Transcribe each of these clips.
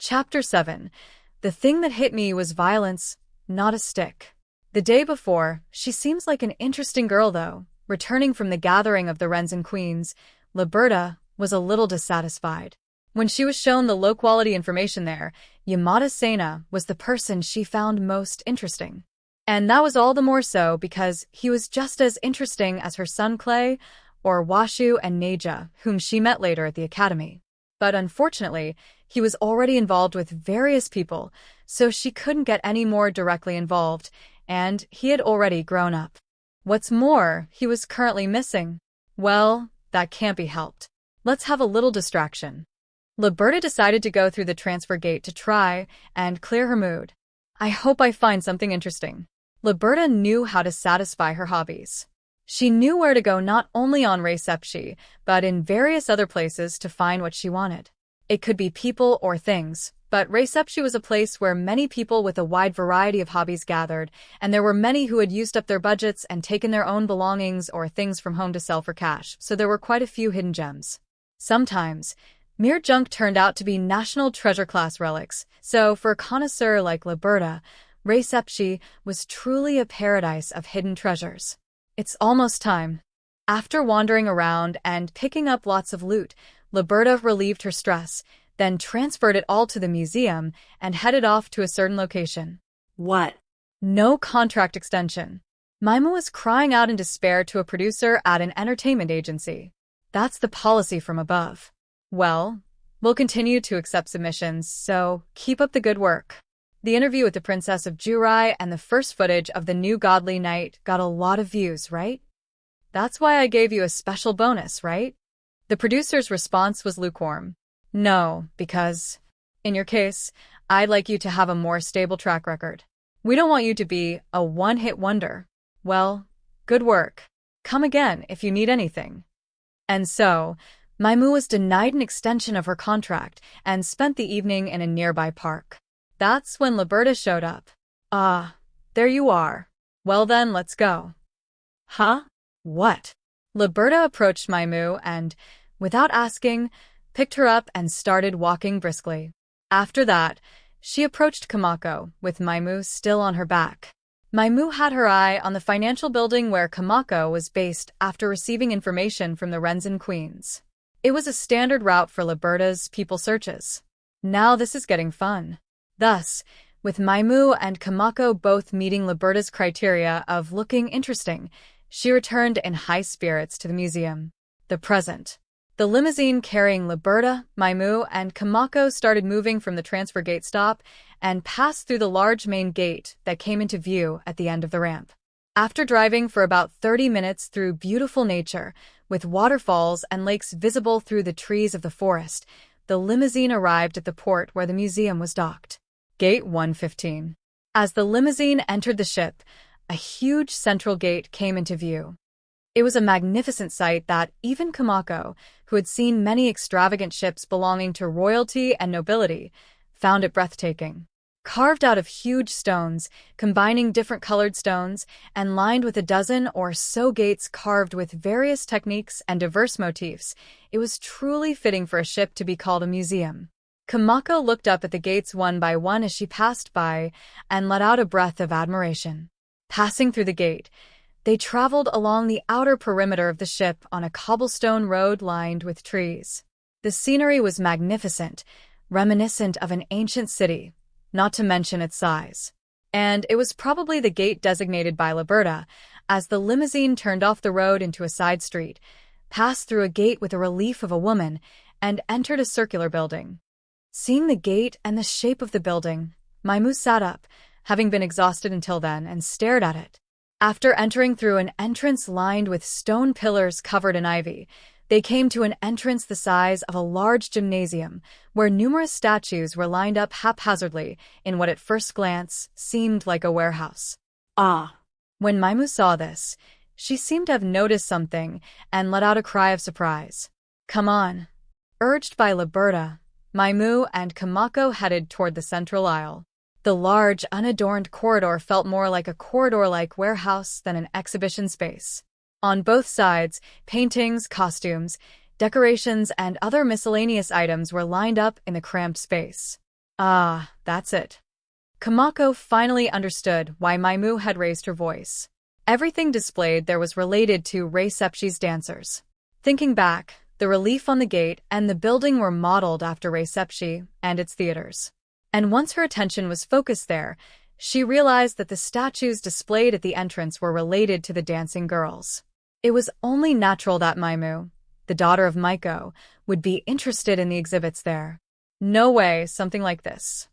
Chapter 7. The thing that hit me was violence, not a stick. The day before, she seems like an interesting girl though. Returning from the gathering of the Wrens and Queens, Liberta was a little dissatisfied. When she was shown the low-quality information there, Yamada Sena was the person she found most interesting. And that was all the more so because he was just as interesting as her son Clay, or Washu and Neja, whom she met later at the academy. But unfortunately, he was already involved with various people, so she couldn't get any more directly involved, and he had already grown up. What's more, he was currently missing. Well, that can't be helped. Let's have a little distraction. Liberta decided to go through the transfer gate to try and clear her mood. I hope I find something interesting. Liberta knew how to satisfy her hobbies. She knew where to go not only on Reception, but in various other places to find what she wanted. It could be people or things, but Reception was a place where many people with a wide variety of hobbies gathered, and there were many who had used up their budgets and taken their own belongings or things from home to sell for cash, so there were quite a few hidden gems. Sometimes, mere junk turned out to be national treasure class relics, so for a connoisseur like Liberta, Reception was truly a paradise of hidden treasures. It's almost time. After wandering around and picking up lots of loot, Liberta relieved her stress, then transferred it all to the museum and headed off to a certain location. What? No contract extension. Maimu was crying out in despair to a producer at an entertainment agency. That's the policy from above. Well, we'll continue to accept submissions, so keep up the good work. The interview with the Princess of Jurai and the first footage of the new Godly Knight got a lot of views, right? That's why I gave you a special bonus, right? The producer's response was lukewarm. No, because, in your case, I'd like you to have a more stable track record. We don't want you to be a one-hit wonder. Well, good work. Come again if you need anything. And so, Maimu was denied an extension of her contract and spent the evening in a nearby park. That's when Liberta showed up. Ah, there you are. Well then, let's go. Huh? What? Liberta approached Maimu and, without asking, picked her up and started walking briskly. After that, she approached Kamako, with Maimu still on her back. Maimu had her eye on the financial building where Kamako was based after receiving information from the Wrens and Queens. It was a standard route for Liberta's people searches. Now this is getting fun. Thus, with Maimu and Kamako both meeting Liberta's criteria of looking interesting, she returned in high spirits to the museum. The present. The limousine carrying Liberta, Maimu, and Kamako started moving from the transfer gate stop and passed through the large main gate that came into view at the end of the ramp. After driving for about 30 minutes through beautiful nature, with waterfalls and lakes visible through the trees of the forest, the limousine arrived at the port where the museum was docked. Gate 115. As the limousine entered the ship, a huge central gate came into view. It was a magnificent sight that even Kamako, who had seen many extravagant ships belonging to royalty and nobility, found it breathtaking. Carved out of huge stones, combining different colored stones, and lined with a dozen or so gates carved with various techniques and diverse motifs, it was truly fitting for a ship to be called a museum. Kamako looked up at the gates one by one as she passed by and let out a breath of admiration. Passing through the gate, they traveled along the outer perimeter of the ship on a cobblestone road lined with trees. The scenery was magnificent, reminiscent of an ancient city, not to mention its size. And it was probably the gate designated by Liberta, as the limousine turned off the road into a side street, passed through a gate with a relief of a woman, and entered a circular building. Seeing the gate and the shape of the building, Maimu sat up, having been exhausted until then, and stared at it. After entering through an entrance lined with stone pillars covered in ivy, they came to an entrance the size of a large gymnasium, where numerous statues were lined up haphazardly in what at first glance seemed like a warehouse. Ah. When Maimu saw this, she seemed to have noticed something and let out a cry of surprise. Come on. Urged by Liberta, Maimu and Kamako headed toward the central aisle. The large, unadorned corridor felt more like a corridor-like warehouse than an exhibition space. On both sides, paintings, costumes, decorations, and other miscellaneous items were lined up in the cramped space. Ah, that's it. Kamako finally understood why Maimu had raised her voice. Everything displayed there was related to Rei Sepchi's dancers. Thinking back, the relief on the gate and the building were modeled after Rei Sepchi and its theaters. And once her attention was focused there, she realized that the statues displayed at the entrance were related to the dancing girls. It was only natural that Maimu, the daughter of Maiko, would be interested in the exhibits there. No way, something like this.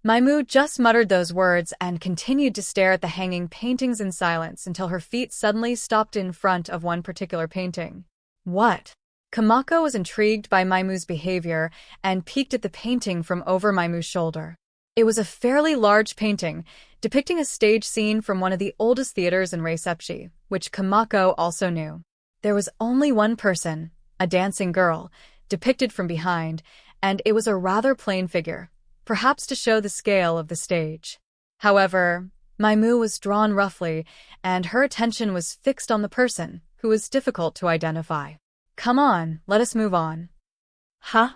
Maimu just muttered those words and continued to stare at the hanging paintings in silence until her feet suddenly stopped in front of one particular painting. What? Kamako was intrigued by Maimu's behavior and peeked at the painting from over Maimu's shoulder. It was a fairly large painting, depicting a stage scene from one of the oldest theaters in Rei Sepchi, which Kamako also knew. There was only one person, a dancing girl, depicted from behind, and it was a rather plain figure, perhaps to show the scale of the stage. However, Maimu was drawn roughly, and her attention was fixed on the person, who was difficult to identify. Come on, let us move on. Huh?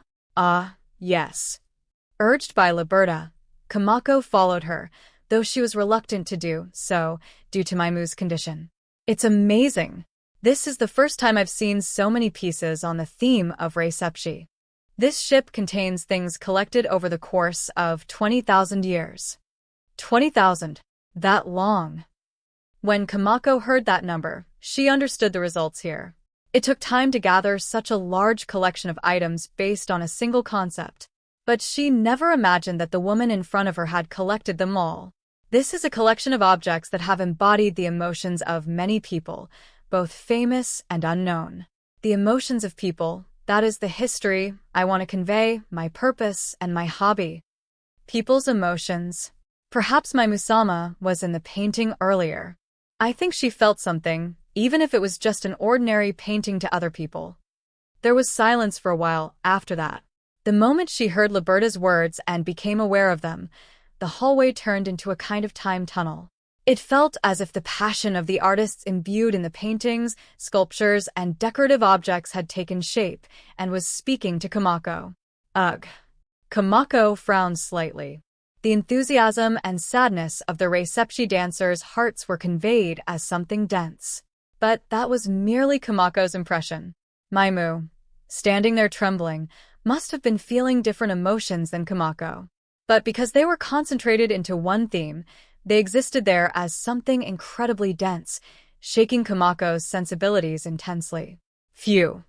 Yes. Urged by Liberta, Kamako followed her, though she was reluctant to do so due to Maimu's condition. It's amazing. This is the first time I've seen so many pieces on the theme of Rei Sepchi. This ship contains things collected over the course of 20,000 years. 20,000. That long. When Kamako heard that number, she understood the results here. It took time to gather such a large collection of items based on a single concept. But she never imagined that the woman in front of her had collected them all. This is a collection of objects that have embodied the emotions of many people, both famous and unknown. The emotions of people, that is the history I want to convey, my purpose, and my hobby. People's emotions. Perhaps my Musama was in the painting earlier. I think she felt something, even if it was just an ordinary painting to other people. There was silence for a while after that. The moment she heard Liberta's words and became aware of them, the hallway turned into a kind of time tunnel. It felt as if the passion of the artists imbued in the paintings, sculptures, and decorative objects had taken shape and was speaking to Kamako. Ugh. Kamako frowned slightly. The enthusiasm and sadness of the Rei Sepchi dancers' hearts were conveyed as something dense. But that was merely Kamako's impression. Maimu, standing there trembling, must have been feeling different emotions than Kamako. But because they were concentrated into one theme, they existed there as something incredibly dense, shaking Kamako's sensibilities intensely. Phew.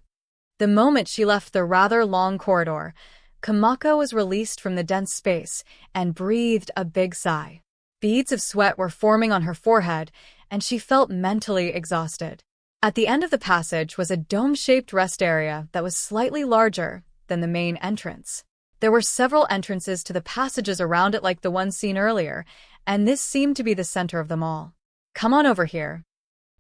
The moment she left the rather long corridor, Kamako was released from the dense space and breathed a big sigh. Beads of sweat were forming on her forehead, and she felt mentally exhausted. At the end of the passage was a dome-shaped rest area that was slightly larger than the main entrance. There were several entrances to the passages around it like the one seen earlier, and this seemed to be the center of them all. Come on over here.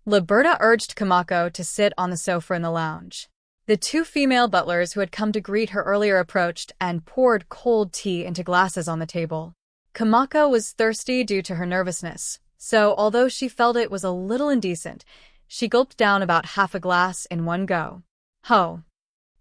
Liberta urged Kamako to sit on the sofa in the lounge. The two female butlers who had come to greet her earlier approached and poured cold tea into glasses on the table. Kamako was thirsty due to her nervousness, so although she felt it was a little indecent, she gulped down about half a glass in one go. Ho.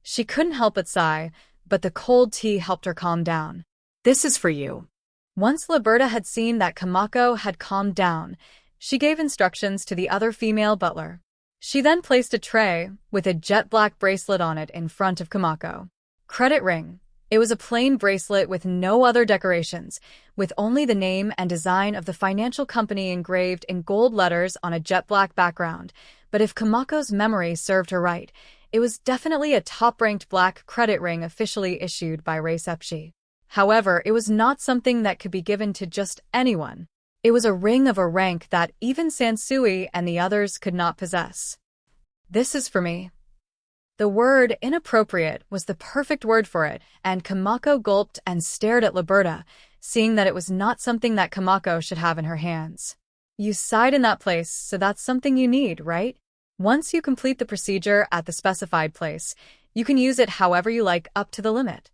She couldn't help but sigh, but the cold tea helped her calm down. This is for you. Once Liberta had seen that Kamako had calmed down, she gave instructions to the other female butler. She then placed a tray with a jet-black bracelet on it in front of Kamako. Credit ring. It was a plain bracelet with no other decorations, with only the name and design of the financial company engraved in gold letters on a jet-black background. But if Kamako's memory served her right, it was definitely a top-ranked black credit ring officially issued by Rei Sepchi. However, it was not something that could be given to just anyone. It was a ring of a rank that even Sansui and the others could not possess. This is for me. The word inappropriate was the perfect word for it, and Kamako gulped and stared at Liberta, seeing that it was not something that Kamako should have in her hands. You sighed in that place, so that's something you need, right? Once you complete the procedure at the specified place, you can use it however you like up to the limit.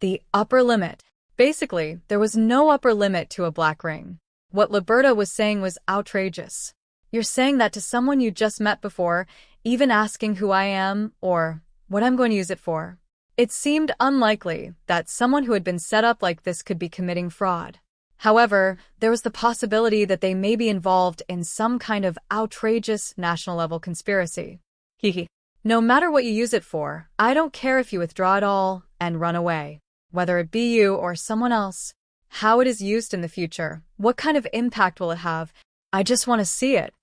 The upper limit. Basically, there was no upper limit to a black ring. What Liberta was saying was outrageous. You're saying that to someone you just met before, even asking who I am or what I'm going to use it for. It seemed unlikely that someone who had been set up like this could be committing fraud. However, there was the possibility that they may be involved in some kind of outrageous national-level conspiracy. Hehe. No matter what you use it for, I don't care if you withdraw it all and run away. Whether it be you or someone else, how it is used in the future, what kind of impact will it have, I just want to see it.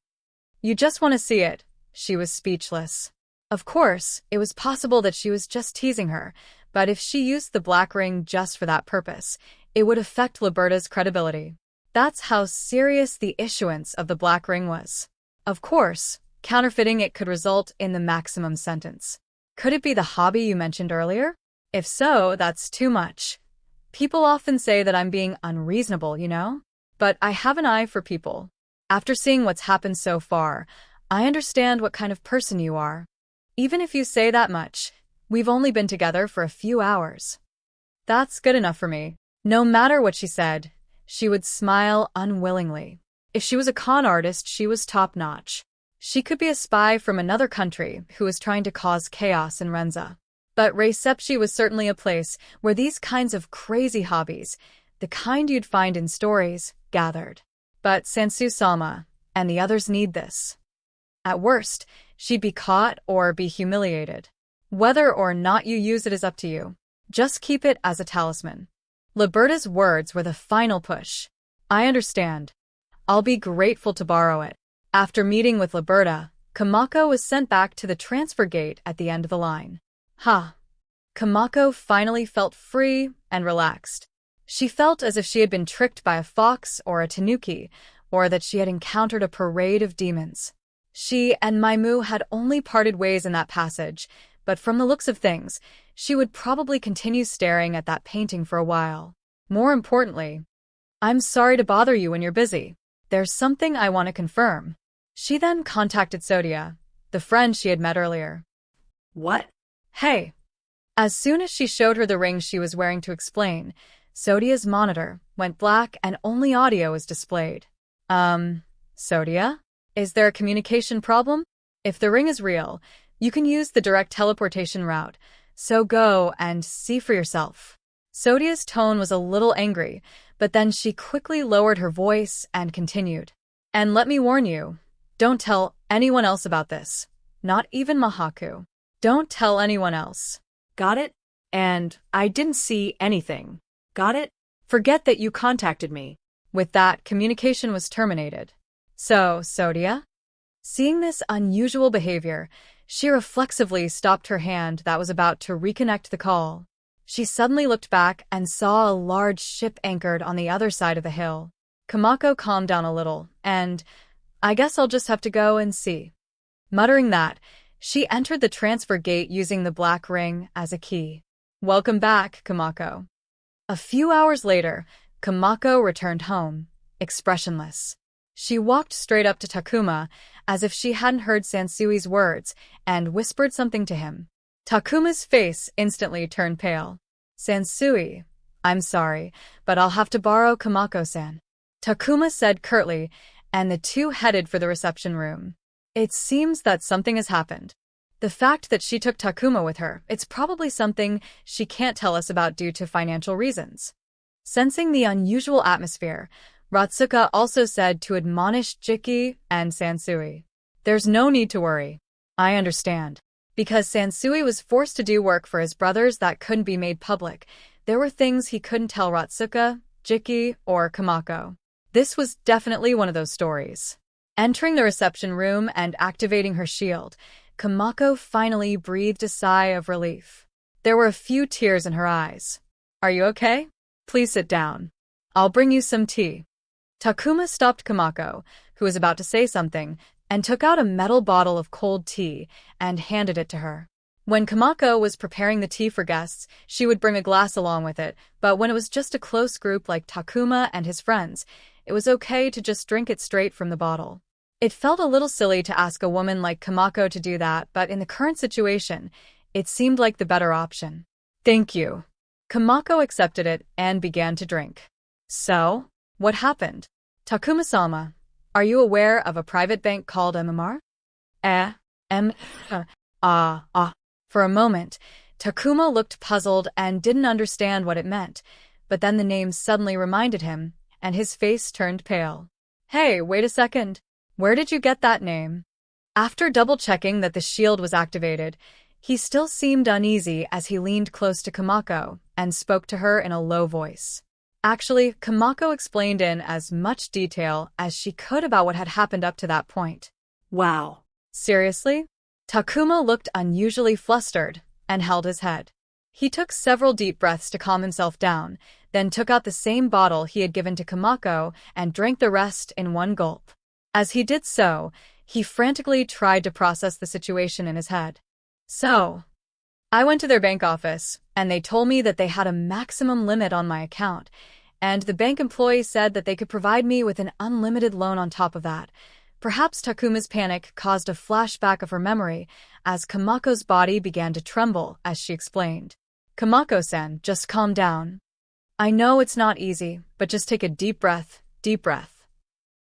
You just want to see it. She was speechless. Of course, it was possible that she was just teasing her, but if she used the black ring just for that purpose, it would affect Liberta's credibility. That's how serious the issuance of the black ring was. Of course, counterfeiting it could result in the maximum sentence. Could it be the hobby you mentioned earlier? If so, that's too much. People often say that I'm being unreasonable, you know? But I have an eye for people. After seeing what's happened so far, I understand what kind of person you are. Even if you say that much, we've only been together for a few hours. That's good enough for me. No matter what she said, she would smile unwillingly. If she was a con artist, she was top-notch. She could be a spy from another country who was trying to cause chaos in Renza. But Reception was certainly a place where these kinds of crazy hobbies, the kind you'd find in stories, gathered. But Sansu Salma and the others need this. At worst, she'd be caught or be humiliated. Whether or not you use it is up to you. Just keep it as a talisman. Liberta's words were the final push. I understand. I'll be grateful to borrow it. After meeting with Liberta, Kamako was sent back to the transfer gate at the end of the line. Kamako finally felt free and relaxed. She felt as if she had been tricked by a fox or a tanuki, or that she had encountered a parade of demons. She and Maimu had only parted ways in that passage, but from the looks of things, she would probably continue staring at that painting for a while. More importantly, I'm sorry to bother you when you're busy. There's something I want to confirm. She then contacted Sodia, the friend she had met earlier. What? Hey. As soon as she showed her the ring she was wearing to explain, Sodia's monitor went black and only audio was displayed. Sodia? Is there a communication problem? If the ring is real, you can use the direct teleportation route, so go and see for yourself. Sodia's tone was a little angry, but then she quickly lowered her voice and continued. And let me warn you, don't tell anyone else about this. Not even Mahaku. Don't tell anyone else. Got it? And I didn't see anything. Got it? Forget that you contacted me. With that, communication was terminated. So, Sodia? Seeing this unusual behavior, she reflexively stopped her hand that was about to reconnect the call. She suddenly looked back and saw a large ship anchored on the other side of the hill. Kamako calmed down a little, and I guess I'll just have to go and see. Muttering that, she entered the transfer gate using the black ring as a key. Welcome back, Kamako. A few hours later, Kamako returned home, expressionless. She walked straight up to Takuma, as if she hadn't heard Sansui's words, and whispered something to him. Takuma's face instantly turned pale. Sansui, I'm sorry, but I'll have to borrow Kamako-san. Takuma said curtly, and the two headed for the reception room. It seems that something has happened. The fact that she took Takuma with her, it's probably something she can't tell us about due to financial reasons. Sensing the unusual atmosphere, Ratsuka also said to admonish Jiki and Sansui. There's no need to worry. I understand. Because Sansui was forced to do work for his brothers that couldn't be made public, there were things he couldn't tell Ratsuka, Jiki, or Kamako. This was definitely one of those stories. Entering the reception room and activating her shield, Kamako finally breathed a sigh of relief. There were a few tears in her eyes. Are you okay? Please sit down. I'll bring you some tea. Takuma stopped Kamako, who was about to say something, and took out a metal bottle of cold tea and handed it to her. When Kamako was preparing the tea for guests, she would bring a glass along with it, but when it was just a close group like Takuma and his friends, it was okay to just drink it straight from the bottle. It felt a little silly to ask a woman like Kamako to do that, but in the current situation, it seemed like the better option. Thank you. Kamako accepted it and began to drink. So, what happened? Takuma-sama, are you aware of a private bank called MMR? For a moment, Takuma looked puzzled and didn't understand what it meant, but then the name suddenly reminded him, and his face turned pale. Hey, wait a second. Where did you get that name? After double-checking that the shield was activated, he still seemed uneasy as he leaned close to Kamako and spoke to her in a low voice. Actually, Kamako explained in as much detail as she could about what had happened up to that point. Wow. Seriously? Takuma looked unusually flustered and held his head. He took several deep breaths to calm himself down, then took out the same bottle he had given to Kamako and drank the rest in one gulp. As he did so, he frantically tried to process the situation in his head. So, I went to their bank office, and they told me that they had a maximum limit on my account, and the bank employee said that they could provide me with an unlimited loan on top of that. Perhaps Takuma's panic caused a flashback of her memory, as Kamako's body began to tremble as she explained. Kamako-san, just calm down. I know it's not easy, but just take a deep breath, deep breath.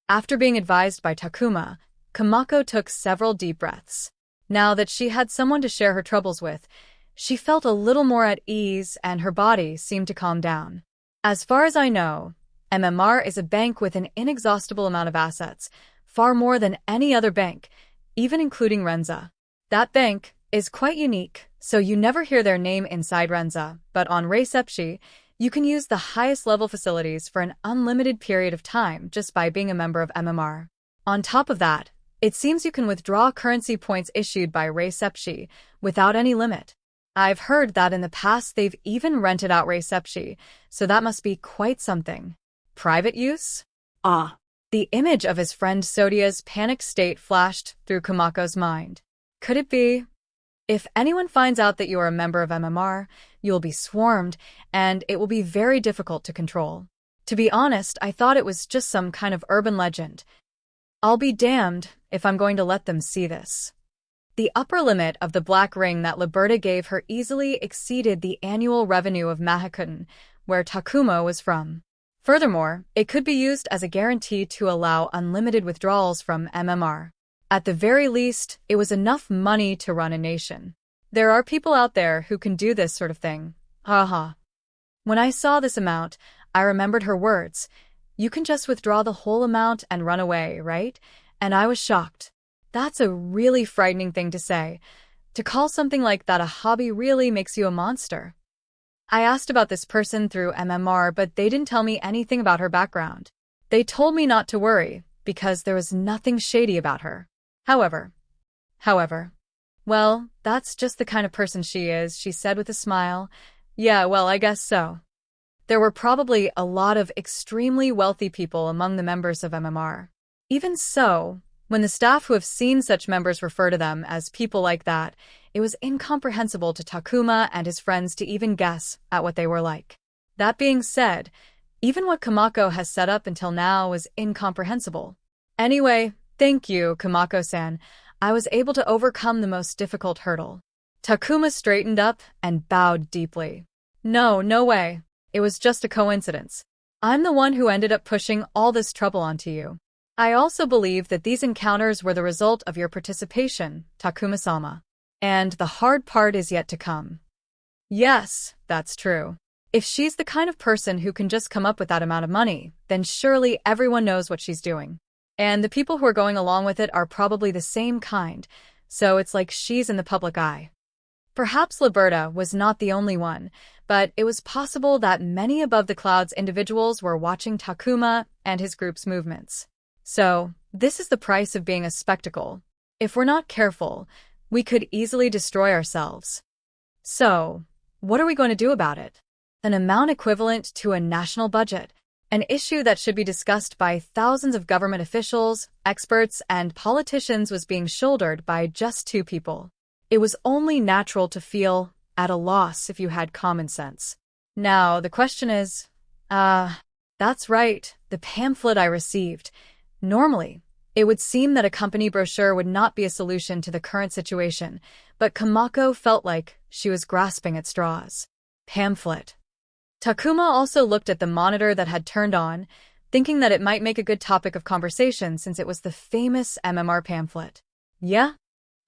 After being advised by Takuma, Kamako took several deep breaths. Now that she had someone to share her troubles with, she felt a little more at ease and her body seemed to calm down. As far as I know, MMR is a bank with an inexhaustible amount of assets, far more than any other bank, even including Renza. That bank is quite unique, so you never hear their name inside Renza, but on Reisepshi, you can use the highest level facilities for an unlimited period of time just by being a member of MMR. On top of that, it seems you can withdraw currency points issued by Reisepshi without any limit. I've heard that in the past they've even rented out Reisepshi, so that must be quite something. Private use? Ah. The image of his friend Sodia's panicked state flashed through Kamako's mind. Could it be? If anyone finds out that you are a member of MMR, you will be swarmed, and it will be very difficult to control. To be honest, I thought it was just some kind of urban legend. I'll be damned if I'm going to let them see this. The upper limit of the black ring that Liberta gave her easily exceeded the annual revenue of Mahakuten, where Takuma was from. Furthermore, it could be used as a guarantee to allow unlimited withdrawals from MMR. At the very least, it was enough money to run a nation. There are people out there who can do this sort of thing. Haha. When I saw this amount, I remembered her words. You can just withdraw the whole amount and run away, right? And I was shocked. That's a really frightening thing to say. To call something like that a hobby really makes you a monster. I asked about this person through MMR, but they didn't tell me anything about her background. They told me not to worry, because there was nothing shady about her. However, well, that's just the kind of person she is, she said with a smile. Yeah, well, I guess so. There were probably a lot of extremely wealthy people among the members of MMR. Even so, when the staff who have seen such members refer to them as people like that, it was incomprehensible to Takuma and his friends to even guess at what they were like. That being said, even what Kamako has set up until now was incomprehensible. Anyway, thank you, Kamako-san. I was able to overcome the most difficult hurdle. Takuma straightened up and bowed deeply. No way. It was just a coincidence. I'm the one who ended up pushing all this trouble onto you. I also believe that these encounters were the result of your participation, Takuma-sama. And the hard part is yet to come. Yes, that's true. If she's the kind of person who can just come up with that amount of money, then surely everyone knows what she's doing. And the people who are going along with it are probably the same kind, so it's like she's in the public eye. Perhaps Liberta was not the only one, but it was possible that many above the clouds individuals were watching Takuma and his group's movements. So, this is the price of being a spectacle. If we're not careful, we could easily destroy ourselves. So, what are we going to do about it? An amount equivalent to a national budget, an issue that should be discussed by thousands of government officials, experts, and politicians was being shouldered by just two people. It was only natural to feel at a loss if you had common sense. Now, the question is, that's right, the pamphlet I received. Normally, it would seem that a company brochure would not be a solution to the current situation, but Kamako felt like she was grasping at straws. Pamphlet. Takuma also looked at the monitor that had turned on, thinking that it might make a good topic of conversation since it was the famous MMR pamphlet. Yeah?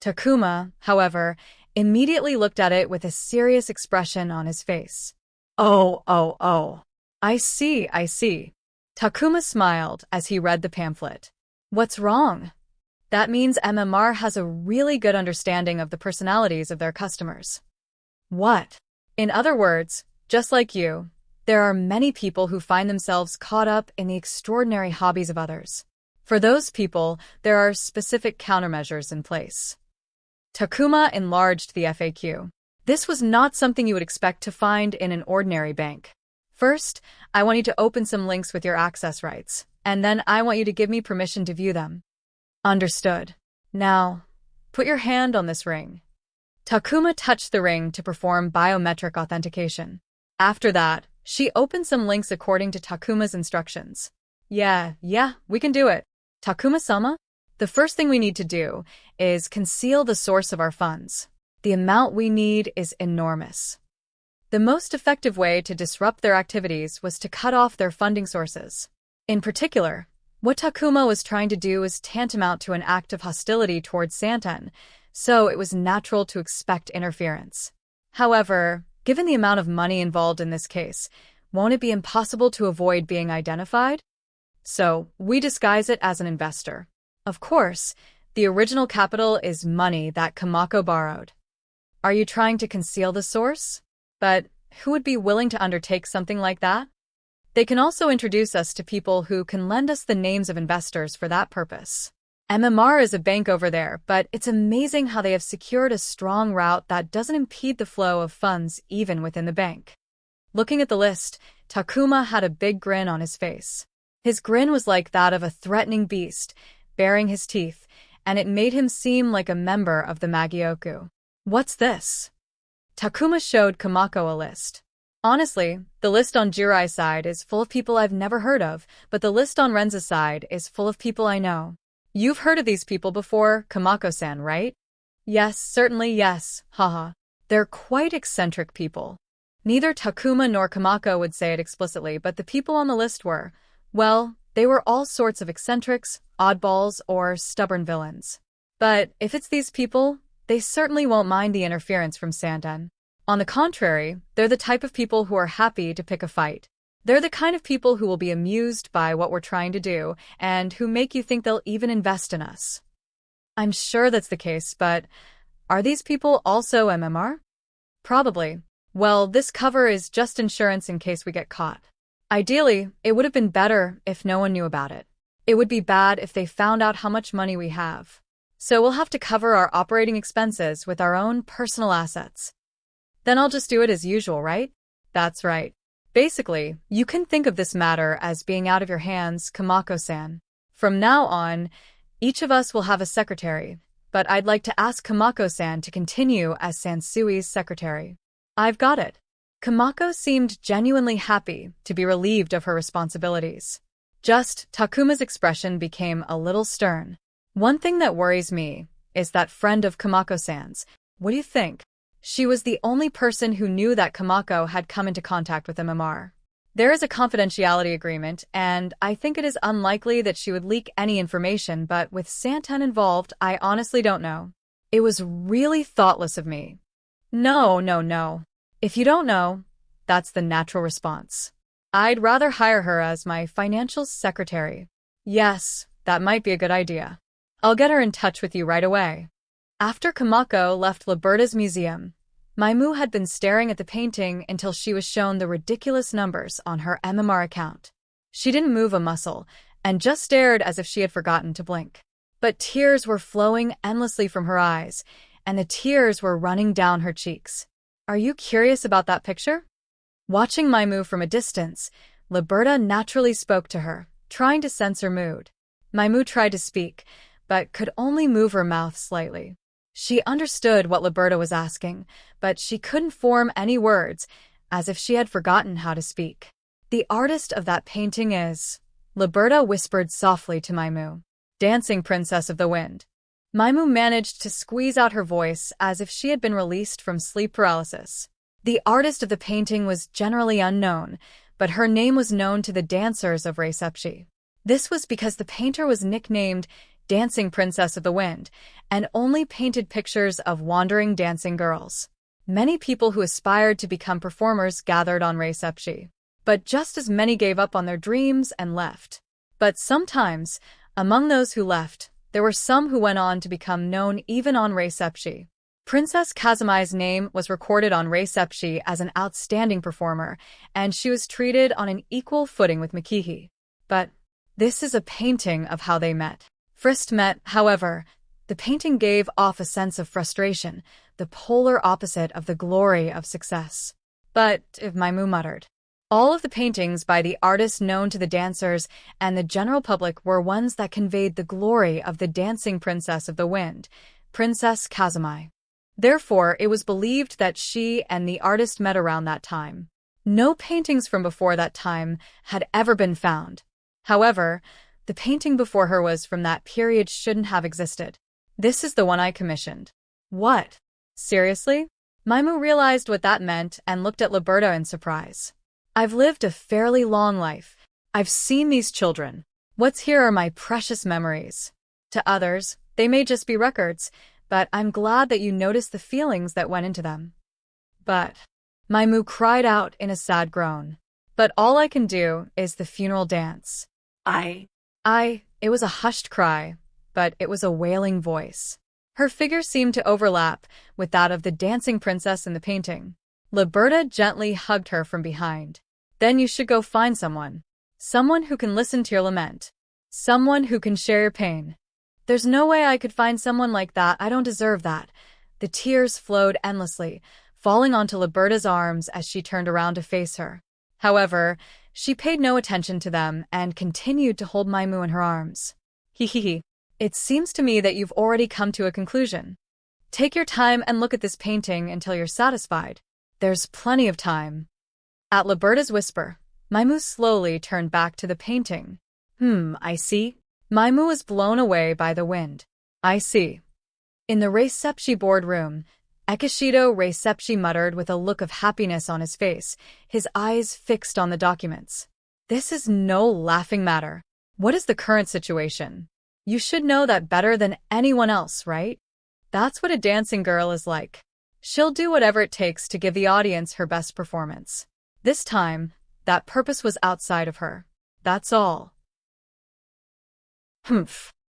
Takuma, however, immediately looked at it with a serious expression on his face. Oh. I see. Takuma smiled as he read the pamphlet. What's wrong? That means MMR has a really good understanding of the personalities of their customers. What? In other words, just like you, there are many people who find themselves caught up in the extraordinary hobbies of others. For those people, there are specific countermeasures in place. Takuma enlarged the FAQ. This was not something you would expect to find in an ordinary bank. First, I want you to open some links with your access rights, and then I want you to give me permission to view them. Understood. Now, put your hand on this ring. Takuma touched the ring to perform biometric authentication. After that, she opened some links according to Takuma's instructions. Yeah, we can do it. Takuma-sama, the first thing we need to do is conceal the source of our funds. The amount we need is enormous. The most effective way to disrupt their activities was to cut off their funding sources. In particular, what Takuma was trying to do was tantamount to an act of hostility towards Santen, so it was natural to expect interference. However, given the amount of money involved in this case, won't it be impossible to avoid being identified? So, we disguise it as an investor. Of course, the original capital is money that Kamako borrowed. Are you trying to conceal the source? But who would be willing to undertake something like that? They can also introduce us to people who can lend us the names of investors for that purpose. MMR is a bank over there, but it's amazing how they have secured a strong route that doesn't impede the flow of funds even within the bank. Looking at the list, Takuma had a big grin on his face. His grin was like that of a threatening beast, baring his teeth, and it made him seem like a member of the Magioku. What's this? Takuma showed Kamako a list. Honestly, the list on Jirai's side is full of people I've never heard of, but the list on Renza's side is full of people I know. You've heard of these people before, Kamako-san, right? Yes, certainly yes, haha. They're quite eccentric people. Neither Takuma nor Kamako would say it explicitly, but the people on the list were, well, they were all sorts of eccentrics, oddballs, or stubborn villains. But if it's these people, they certainly won't mind the interference from Santen. On the contrary, they're the type of people who are happy to pick a fight. They're the kind of people who will be amused by what we're trying to do, and who make you think they'll even invest in us. I'm sure that's the case, but are these people also MMR? Probably. Well, this cover is just insurance in case we get caught. Ideally, it would have been better if no one knew about it. It would be bad if they found out how much money we have. So we'll have to cover our operating expenses with our own personal assets. Then I'll just do it as usual, right? That's right. Basically, you can think of this matter as being out of your hands, Kamako-san. From now on, each of us will have a secretary, but I'd like to ask Kamako-san to continue as Sansui's secretary. I've got it. Kamako seemed genuinely happy to be relieved of her responsibilities. Just Takuma's expression became a little stern. One thing that worries me is that friend of Kamako-san's. What do you think? She was the only person who knew that Kamako had come into contact with MMR. There is a confidentiality agreement, and I think it is unlikely that she would leak any information, but with Santen involved, I honestly don't know. It was really thoughtless of me. No. If you don't know, that's the natural response. I'd rather hire her as my financial secretary. Yes, that might be a good idea. I'll get her in touch with you right away. After Kamako left Liberta's museum, Maimu had been staring at the painting until she was shown the ridiculous numbers on her MMR account. She didn't move a muscle, and just stared as if she had forgotten to blink. But tears were flowing endlessly from her eyes, and the tears were running down her cheeks. Are you curious about that picture? Watching Maimu from a distance, Liberta naturally spoke to her, trying to sense her mood. Maimu tried to speak, but could only move her mouth slightly. She understood what Liberta was asking, but she couldn't form any words, as if she had forgotten how to speak. The artist of that painting is... Liberta whispered softly to Maimu. Dancing Princess of the Wind. Maimu managed to squeeze out her voice as if she had been released from sleep paralysis. The artist of the painting was generally unknown, but her name was known to the dancers of Reisepshi. This was because the painter was nicknamed dancing princess of the wind, and only painted pictures of wandering dancing girls. Many people who aspired to become performers gathered on reception, but just as many gave up on their dreams and left. But sometimes, among those who left, there were some who went on to become known even on reception. Princess Kazami's name was recorded on reception as an outstanding performer, and she was treated on an equal footing with Mikihi. But this is a painting of how they met. First met, however, the painting gave off a sense of frustration, the polar opposite of the glory of success. But, if Maimu muttered, all of the paintings by the artist known to the dancers and the general public were ones that conveyed the glory of the dancing princess of the wind, Princess Kazami. Therefore, it was believed that she and the artist met around that time. No paintings from before that time had ever been found. However, the painting before her was from that period shouldn't have existed. This is the one I commissioned. What? Seriously? Maimu realized what that meant and looked at Liberta in surprise. I've lived a fairly long life. I've seen these children. What's here are my precious memories. To others, they may just be records, but I'm glad that you noticed the feelings that went into them. But, Maimu cried out in a sad groan. But all I can do is the funeral dance. It was a hushed cry, but it was a wailing voice. Her figure seemed to overlap with that of the dancing princess in the painting. Liberta gently hugged her from behind. Then you should go find someone. Someone who can listen to your lament. Someone who can share your pain. There's no way I could find someone like that. I don't deserve that. The tears flowed endlessly, falling onto Liberta's arms as she turned around to face her. However, she paid no attention to them and continued to hold Maimu in her arms. Hee. It seems to me that you've already come to a conclusion. Take your time and look at this painting until you're satisfied. There's plenty of time. At Liberta's whisper, Maimu slowly turned back to the painting. I see. Maimu was blown away by the wind. I see. In the reception boardroom, Ekishido Reception muttered with a look of happiness on his face, his eyes fixed on the documents. This is no laughing matter. What is the current situation? You should know that better than anyone else, right? That's what a dancing girl is like. She'll do whatever it takes to give the audience her best performance. This time, that purpose was outside of her. That's all.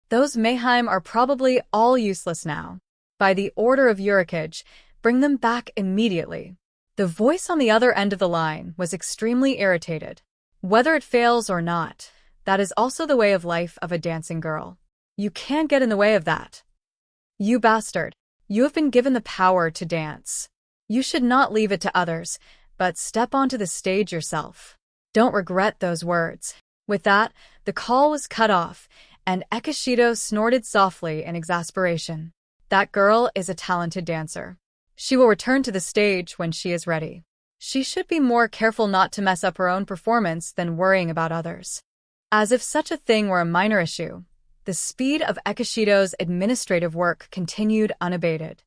Those Mayheim are probably all useless now. By the order of Urikage, bring them back immediately. The voice on the other end of the line was extremely irritated. Whether it fails or not, that is also the way of life of a dancing girl. You can't get in the way of that. You bastard, you have been given the power to dance. You should not leave it to others, but step onto the stage yourself. Don't regret those words. With that, the call was cut off, and Ekishido snorted softly in exasperation. That girl is a talented dancer. She will return to the stage when she is ready. She should be more careful not to mess up her own performance than worrying about others. As if such a thing were a minor issue, the speed of Ekishido's administrative work continued unabated.